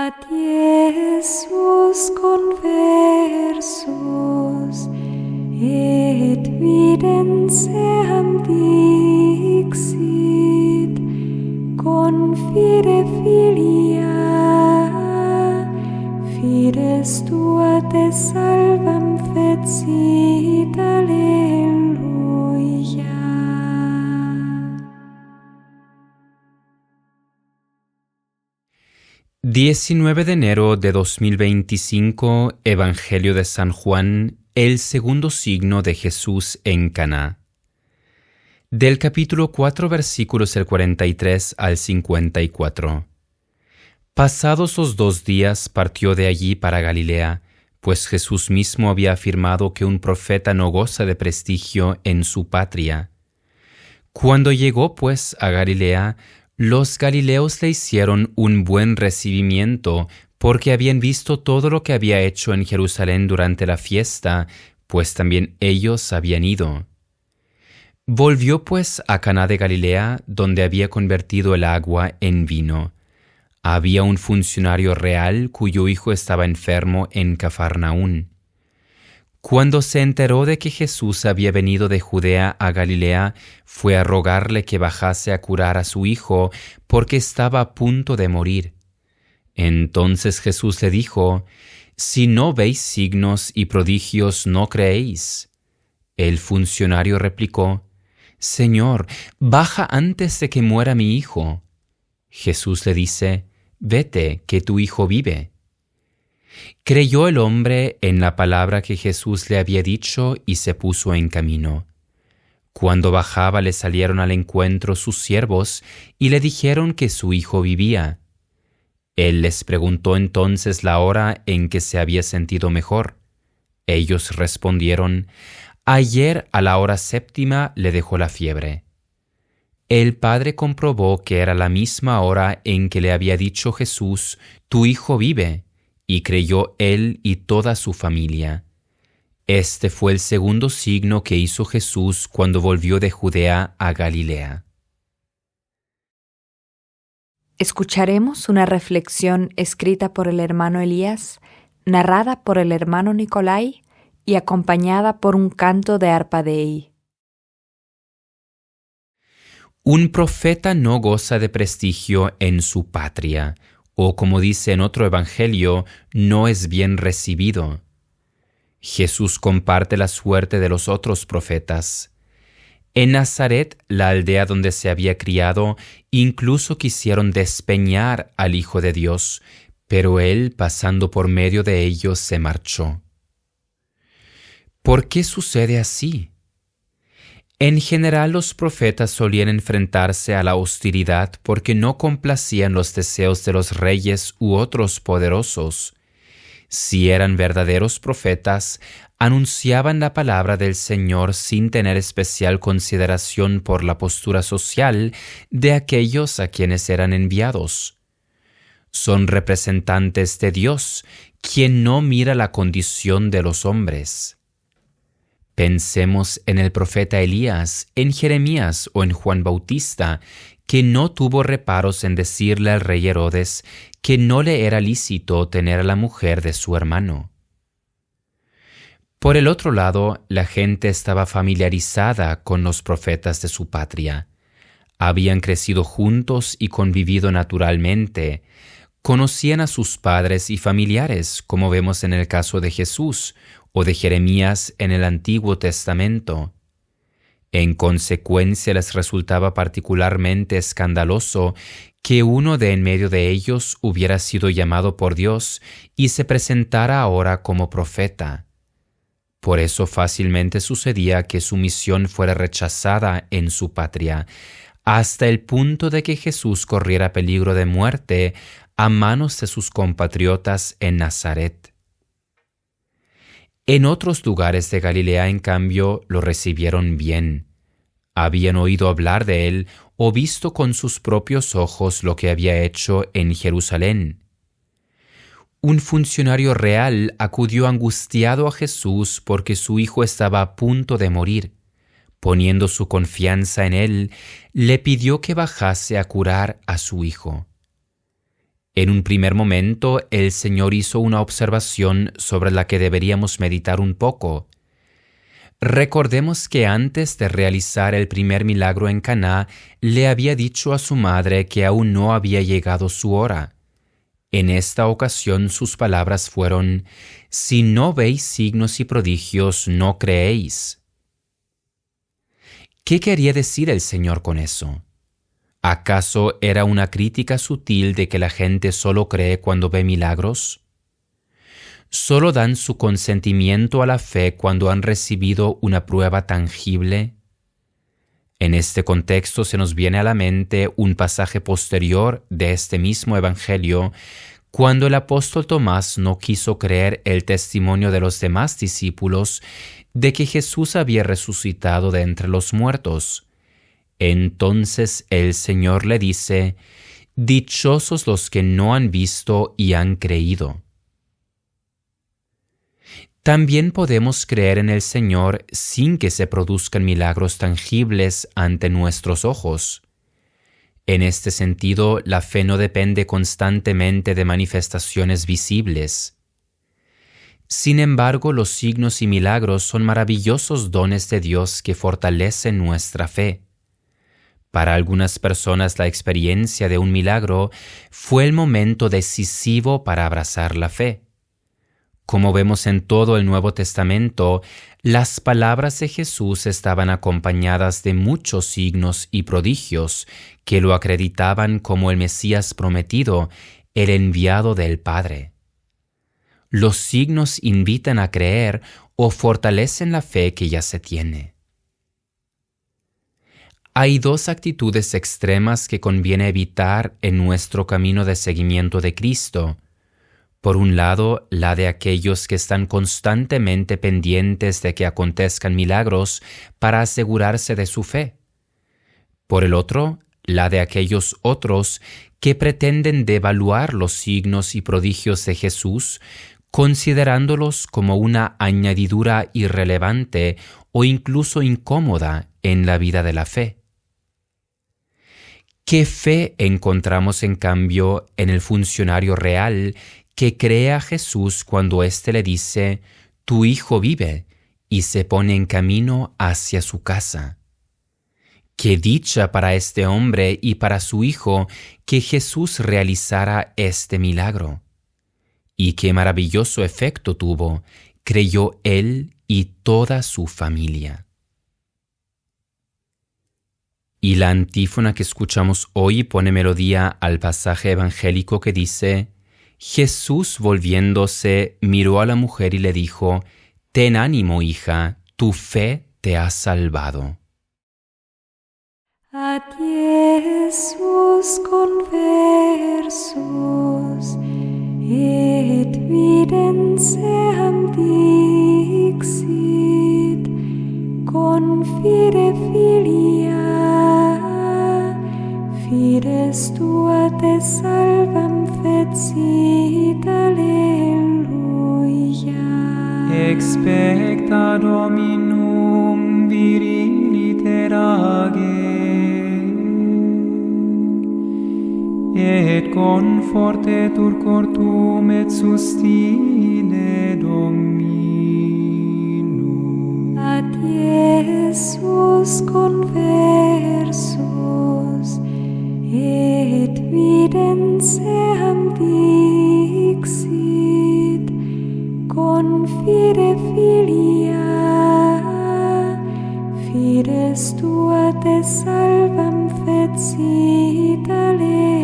ad Iesus conversus, et videns eam dixit, confide filia, fides tua te salvam fecit, Alleluia. ...19 de enero de 2025, Evangelio de San Juan, el segundo signo de Jesús en Caná. Del capítulo 4, versículos del 43 al 54. Pasados los 2 días partió de allí para Galilea, pues Jesús mismo había afirmado que un profeta no goza de prestigio en su patria. Cuando llegó pues a Galilea, los galileos le hicieron un buen recibimiento, porque habían visto todo lo que había hecho en Jerusalén durante la fiesta, pues también ellos habían ido. Volvió pues a Caná de Galilea, donde había convertido el agua en vino. Había un funcionario real cuyo hijo estaba enfermo en Cafarnaún. Cuando se enteró de que Jesús había venido de Judea a Galilea, fue a rogarle que bajase a curar a su hijo, porque estaba a punto de morir. Entonces Jesús le dijo: «Si no veis signos y prodigios, ¿no creéis?». El funcionario replicó: «Señor, baja antes de que muera mi hijo». Jesús le dice: «Vete, que tu hijo vive». Creyó el hombre en la palabra que Jesús le había dicho y se puso en camino. Cuando bajaba le salieron al encuentro sus siervos y le dijeron que su hijo vivía. Él les preguntó entonces la hora en que se había sentido mejor. Ellos respondieron: «Ayer a la hora 7ª le dejó la fiebre». El padre comprobó que era la misma hora en que le había dicho Jesús: «Tu hijo vive», y creyó él y toda su familia. Este fue el segundo signo que hizo Jesús cuando volvió de Judea a Galilea. Escucharemos una reflexión escrita por el hermano Elías, narrada por el hermano Nicolai y acompañada por un canto de arpa Dei. Un profeta no goza de prestigio en su patria, o como dice en otro evangelio, no es bien recibido. Jesús comparte la suerte de los otros profetas. En Nazaret, la aldea donde se había criado, incluso quisieron despeñar al Hijo de Dios, pero él, pasando por medio de ellos, se marchó. ¿Por qué sucede así? En general, los profetas solían enfrentarse a la hostilidad porque no complacían los deseos de los reyes u otros poderosos. Si eran verdaderos profetas, anunciaban la palabra del Señor sin tener especial consideración por la postura social de aquellos a quienes eran enviados. Son representantes de Dios, quien no mira la condición de los hombres. Pensemos en el profeta Elías, en Jeremías o en Juan Bautista, que no tuvo reparos en decirle al rey Herodes que no le era lícito tener a la mujer de su hermano. Por el otro lado, la gente estaba familiarizada con los profetas de su patria. Habían crecido juntos y convivido naturalmente. Conocían a sus padres y familiares, como vemos en el caso de Jesús, o de Jeremías en el Antiguo Testamento. En consecuencia, les resultaba particularmente escandaloso que uno de en medio de ellos hubiera sido llamado por Dios y se presentara ahora como profeta. Por eso fácilmente sucedía que su misión fuera rechazada en su patria, hasta el punto de que Jesús corriera peligro de muerte a manos de sus compatriotas en Nazaret. En otros lugares de Galilea, en cambio, lo recibieron bien. Habían oído hablar de él o visto con sus propios ojos lo que había hecho en Jerusalén. Un funcionario real acudió angustiado a Jesús porque su hijo estaba a punto de morir. Poniendo su confianza en él, le pidió que bajase a curar a su hijo. En un primer momento, el Señor hizo una observación sobre la que deberíamos meditar un poco. Recordemos que antes de realizar el primer milagro en Caná, le había dicho a su madre que aún no había llegado su hora. En esta ocasión sus palabras fueron: «Si no veis signos y prodigios, no creéis». ¿Qué quería decir el Señor con eso? ¿Acaso era una crítica sutil de que la gente solo cree cuando ve milagros? ¿Solo dan su consentimiento a la fe cuando han recibido una prueba tangible? En este contexto se nos viene a la mente un pasaje posterior de este mismo Evangelio, cuando el apóstol Tomás no quiso creer el testimonio de los demás discípulos de que Jesús había resucitado de entre los muertos. Entonces el Señor le dice: «Dichosos los que no han visto y han creído». También podemos creer en el Señor sin que se produzcan milagros tangibles ante nuestros ojos. En este sentido, la fe no depende constantemente de manifestaciones visibles. Sin embargo, los signos y milagros son maravillosos dones de Dios que fortalecen nuestra fe. Para algunas personas, la experiencia de un milagro fue el momento decisivo para abrazar la fe. Como vemos en todo el Nuevo Testamento, las palabras de Jesús estaban acompañadas de muchos signos y prodigios que lo acreditaban como el Mesías prometido, el enviado del Padre. Los signos invitan a creer o fortalecen la fe que ya se tiene. Hay dos actitudes extremas que conviene evitar en nuestro camino de seguimiento de Cristo. Por un lado, la de aquellos que están constantemente pendientes de que acontezcan milagros para asegurarse de su fe. Por el otro, la de aquellos otros que pretenden devaluar los signos y prodigios de Jesús, considerándolos como una añadidura irrelevante o incluso incómoda en la vida de la fe. ¿Qué fe encontramos en cambio en el funcionario real que cree a Jesús cuando éste le dice: «Tu hijo vive», y se pone en camino hacia su casa? ¡Qué dicha para este hombre y para su hijo que Jesús realizara este milagro! Y qué maravilloso efecto tuvo, creyó él y toda su familia. Y la antífona que escuchamos hoy pone melodía al pasaje evangélico que dice: Jesús, volviéndose, miró a la mujer y le dijo: «Ten ánimo, hija, tu fe te ha salvado». Ad Iesus conversus et vidensem dixit: «Confide, filia, fides tua te salvam fecit, alleluia. Expecta Dominum viriliter age, et confortetur cor tuum et sustine Dominum. Ad Iesus conversus et vidensem dixit: «Confide, filia, fides tua te salvam fecit, alleluia».